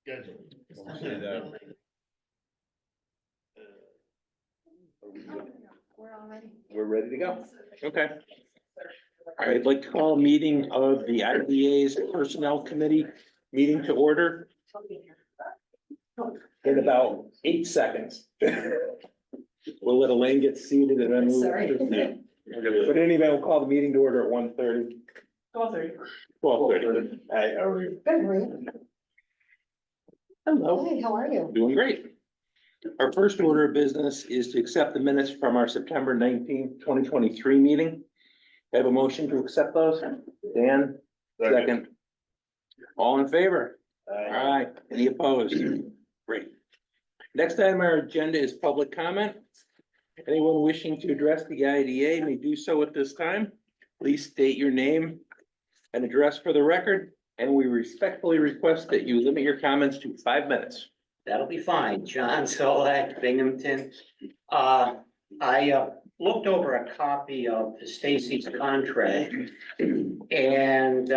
Good. We'll see that. We're ready to go. Okay. All right, I'd like to call a meeting of the IDA's Personnel Committee meeting to order In about 8 seconds. We'll let Elaine get seated and then we'll. Sorry. But anyway, we'll call the meeting to order at 1:30. 12:30. 12:30. Hello. Hey, how are you? Doing great. Our first order of business is to accept the minutes from our September 19th, 2023 meeting. I have a motion to accept those. Dan, second. All in favor? Aye. Any opposed? Great. Next item on our agenda is public comment. Anyone wishing to address the IDA may do so at this time. Please state your name and address for the record, and we respectfully request that you limit your comments to 5 minutes. That'll be fine. John Solak, Binghamton. I looked over a copy of Stacy's contract and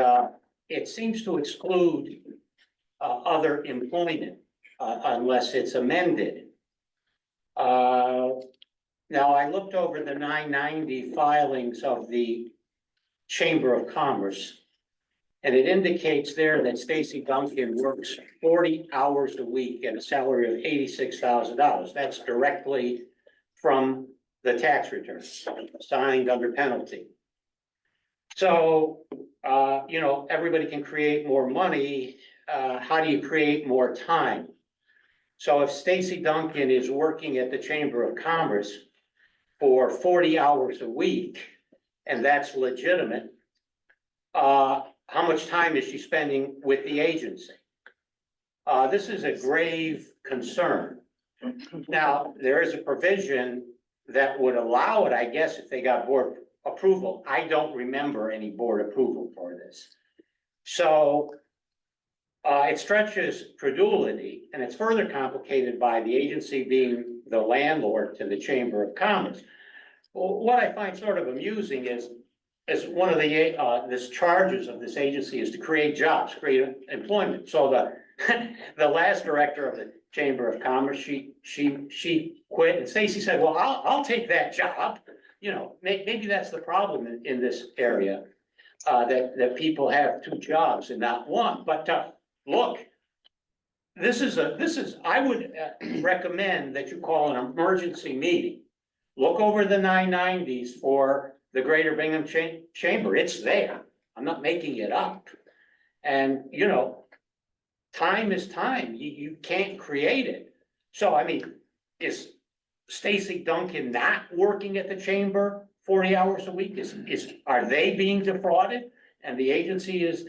it seems to exclude other employment unless it's amended. Now, I looked over the 990 filings of the Chamber of Commerce, and it indicates there that Stacy Duncan works 40 hours a week at a salary of $86,000. That's directly from the tax return, signed under penalty. So, everybody can create more money. How do you create more time? So if Stacy Duncan is working at the Chamber of Commerce for 40 hours a week, and that's legitimate, how much time is she spending with the agency? This is a grave concern. Now, there is a provision that would allow it, I guess, if they got board approval. I don't remember any board approval for this. So it stretches credulity, and it's further complicated by the agency being the landlord to the Chamber of Commerce. Well, what I find sort of amusing is one of the charges of this agency is to create jobs, create employment. So the last director of the Chamber of Commerce, she quit, and Stacy said, well, I'll take that job. Maybe that's the problem in this area, that people have 2 jobs and not one. But look, I would recommend that you call an emergency meeting. Look over the 990s for the Greater Bingham Chamber. It's there. I'm not making it up. And, time is time. You can't create it. So, is Stacy Duncan not working at the chamber 40 hours a week? Are they being defrauded and the agency is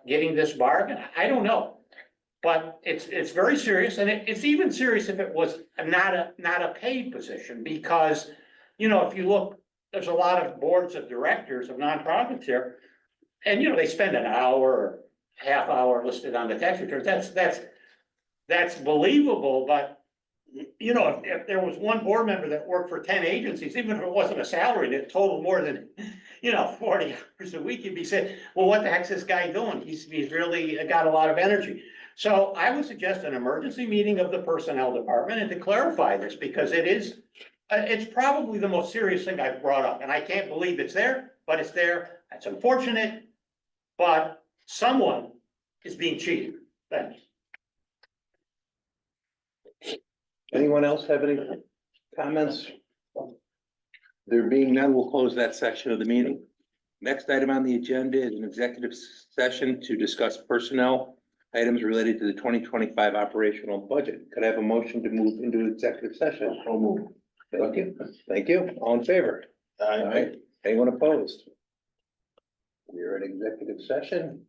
getting this bargain? I don't know. But it's very serious, and it's even serious if it was not a paid position, because, if you look, there's a lot of boards of directors of nonprofits here, and, they spend an hour or half hour listed on the tax returns. That's believable, but, if there was one board member that worked for 10 agencies, even if it wasn't a salary that totaled more than, 40 hours a week, you'd be saying, well, what the heck's this guy doing? He's really got a lot of energy. So I would suggest an emergency meeting of the personnel department and to clarify this, because it's probably the most serious thing I've brought up, and I can't believe it's there, but it's there. That's unfortunate, but someone is being cheated. Thanks. Anyone else have any comments? There being none, we'll close that section of the meeting. Next item on the agenda is an executive session to discuss personnel items related to the 2025 operational budget. Could I have a motion to move into executive session? I'll move. Thank you. Thank you. All in favor? Aye. Anyone opposed? We're in executive session.